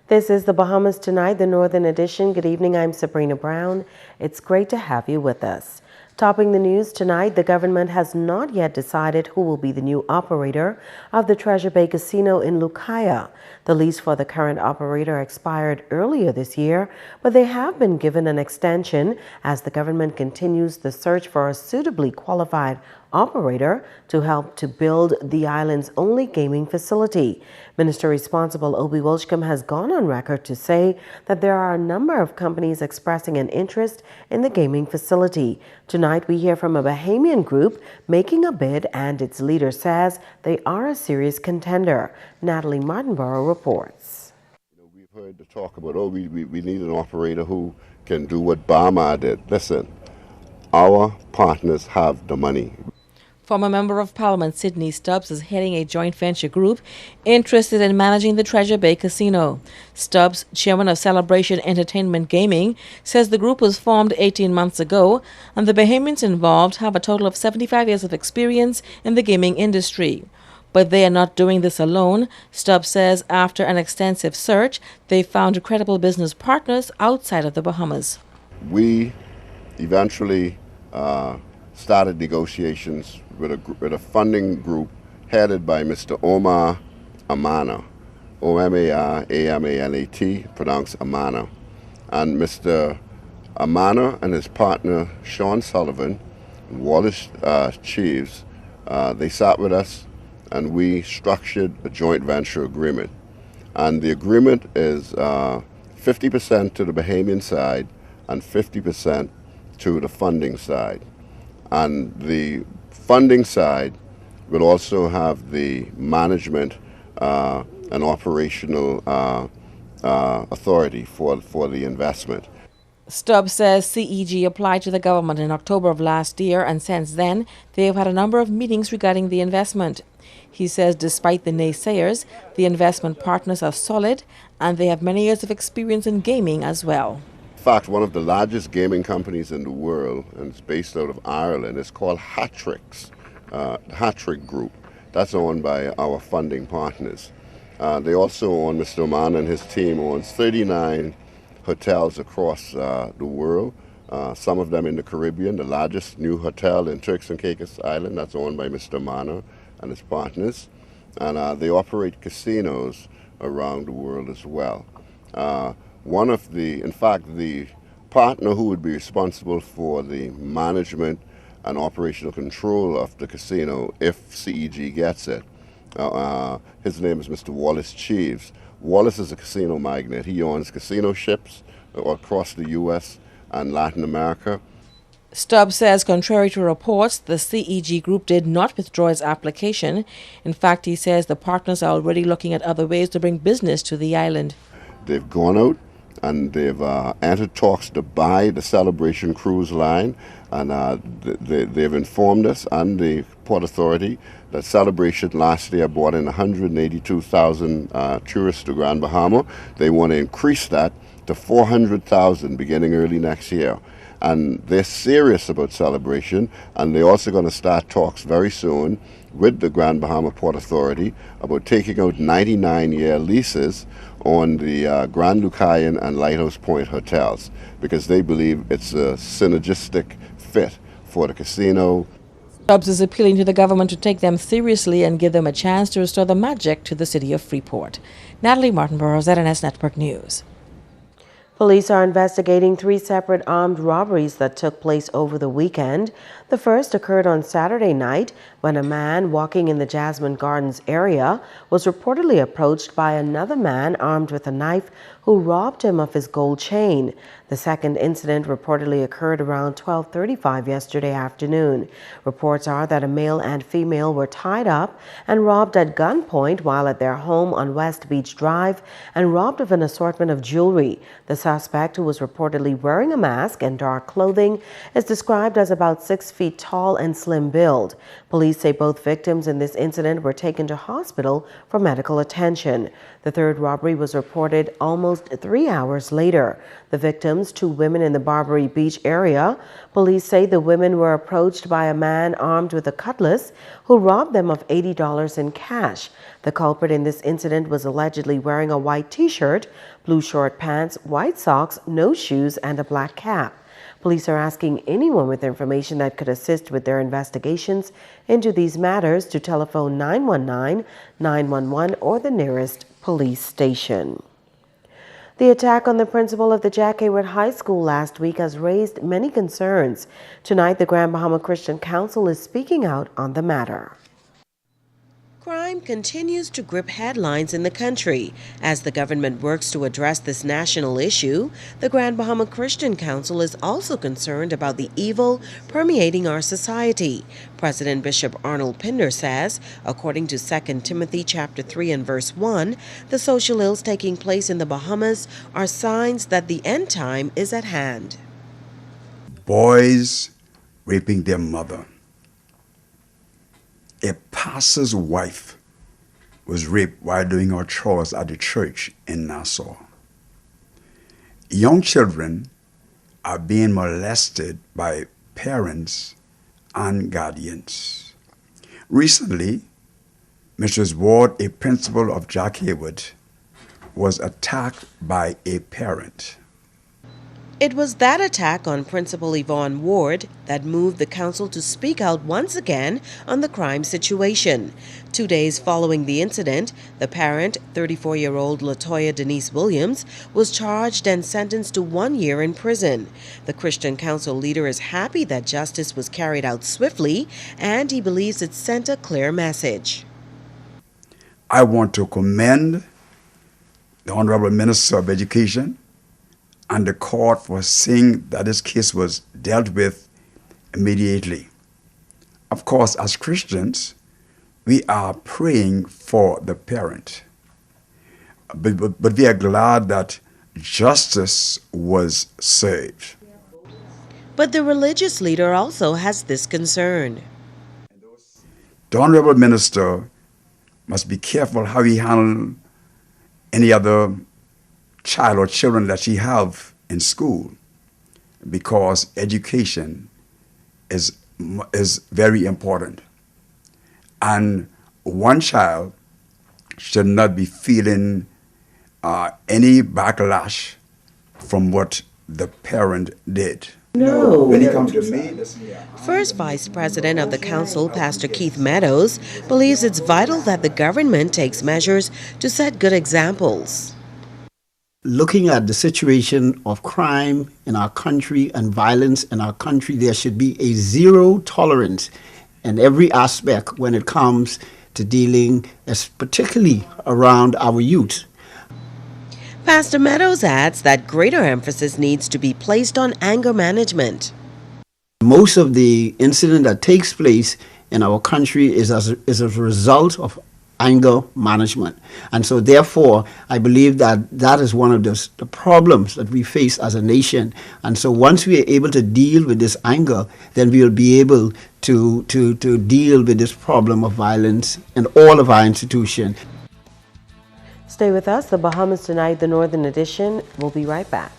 This is the Bahamas Tonight, the Northern Edition. Good evening, I'm Sabrina Brown. It's great to have you with us. Topping the news tonight, the government has not yet decided who will be the new operator of the Treasure Bay Casino in Lucaya. The lease for the current operator expired earlier this year, but they have been given an extension as the government continues the search for a suitably qualified operator to help to build the island's only gaming facility. Minister responsible Obi Welshcombe has gone on record to say that there are a number of companies expressing an interest in the gaming facility. Tonight we hear from a Bahamian group making a bid, and its leader says they are a serious contender. Natalie Martinborough reports. We've heard the talk about, we need an operator who can do what Bahamas did. Listen, our partners have the money. Former Member of Parliament Sidney Stubbs is heading a joint venture group interested in managing the Treasure Bay Casino. Stubbs, chairman of Celebration Entertainment Gaming, says the group was formed 18 months ago, and the Bahamians involved have a total of 75 years of experience in the gaming industry. But they are not doing this alone. Stubbs says after an extensive search, they found credible business partners outside of the Bahamas. We eventually started negotiations with a funding group headed by Mr. Omar Amana, O-M-A-R-A-M-A-N-A-T, pronounced Amana. And Mr. Amana and his partner, Sean Sullivan, Wallace Chiefs, they sat with us and we structured a joint venture agreement. And the agreement is 50% to the Bahamian side and 50% to the funding side. And the funding side will also have the management and operational authority for the investment. Stubbs says CEG applied to the government in October of last year, and since then they have had a number of meetings regarding the investment. He says despite the naysayers, the investment partners are solid and they have many years of experience in gaming as well. In fact, one of the largest gaming companies in the world, and it's based out of Ireland, is called Hat-Trick Group. That's owned by our funding partners. They also own, Mr. Oman and his team owns 39 hotels across the world, some of them in the Caribbean. The largest new hotel in Turks and Caicos Island, that's owned by Mr. Mana and his partners. And they operate casinos around the world as well. In fact, the partner who would be responsible for the management and operational control of the casino, if CEG gets it, his name is Mr. Wallace Chiefs. Wallace is a casino magnate. He owns casino ships across the U.S. and Latin America. Stubbs says contrary to reports, the CEG group did not withdraw its application. In fact, he says the partners are already looking at other ways to bring business to the island. They've gone out and they've entered talks to buy the Celebration cruise line, and they've informed us and the Port Authority that Celebration last year brought in 182,000 tourists to Grand Bahama. They want to increase that to 400,000 beginning early next year. And they're serious about Celebration, and they're also going to start talks very soon with the Grand Bahama Port Authority about taking out 99-year leases on the Grand Lucayan and Lighthouse Point hotels, because they believe it's a synergistic fit for the casino. Stubbs is appealing to the government to take them seriously and give them a chance to restore the magic to the city of Freeport. Natalie Martinborough, ZNS Network News. Police are investigating 3 separate armed robberies that took place over the weekend. The first occurred on Saturday night when a man walking in the Jasmine Gardens area was reportedly approached by another man armed with a knife who robbed him of his gold chain. The second incident reportedly occurred around 12:35 yesterday afternoon. Reports are that a male and female were tied up and robbed at gunpoint while at their home on West Beach Drive and robbed of an assortment of jewelry. The suspect, who was reportedly wearing a mask and dark clothing, is described as about 6 feet tall and slim build. Police say both victims in this incident were taken to hospital for medical attention. The third robbery was reported almost 3 hours later. The victims, two women in the Barbary Beach area. Police say the women were approached by a man armed with a cutlass who robbed them of $80 in cash. The culprit in this incident was allegedly wearing a white t-shirt, blue short pants, white socks, no shoes, and a black cap. Police are asking anyone with information that could assist with their investigations into these matters to telephone 919-911 or the nearest police station. The attack on the principal of the Jack Hayward High School last week has raised many concerns. Tonight, the Grand Bahama Christian Council is speaking out on the matter. Crime continues to grip headlines in the country. As the government works to address this national issue, the Grand Bahama Christian Council is also concerned about the evil permeating our society. President Bishop Arnold Pinder says, according to 2 Timothy chapter 3 and verse 1, the social ills taking place in the Bahamas are signs that the end time is at hand. Boys raping their mother. A pastor's wife was raped while doing her chores at the church in Nassau. Young children are being molested by parents and guardians. Recently, Mrs. Ward, a principal of Jack Hayward, was attacked by a parent. It was that attack on Principal Yvonne Ward that moved the council to speak out once again on the crime situation. 2 days following the incident, the parent, 34-year-old Latoya Denise Williams, was charged and sentenced to 1 year in prison. The Christian Council leader is happy that justice was carried out swiftly, and he believes it sent a clear message. I want to commend the Honorable Minister of Education and the court for saying that this case was dealt with immediately. Of course, as Christians, we are praying for the parent. But we are glad that justice was served. But the religious leader also has this concern. The Honorable Minister must be careful how he handles any other child or children that she have in school, because education is very important. And one child should not be feeling any backlash from what the parent did. No. When it comes to me, First Vice President of the Council, Pastor Keith Meadows, believes it's vital that the government takes measures to set good examples. Looking at the situation of crime in our country and violence in our country, there should be a zero tolerance in every aspect when it comes to dealing, particularly around our youth. Pastor Meadows adds that greater emphasis needs to be placed on anger management. Most of the incident that takes place in our country is as a result of anger management. And so therefore, I believe that that is one of the problems that we face as a nation. And so once we are able to deal with this anger, then we will be able to deal with this problem of violence in all of our institutions. Stay with us. The Bahamas Tonight, the Northern Edition. We'll be right back.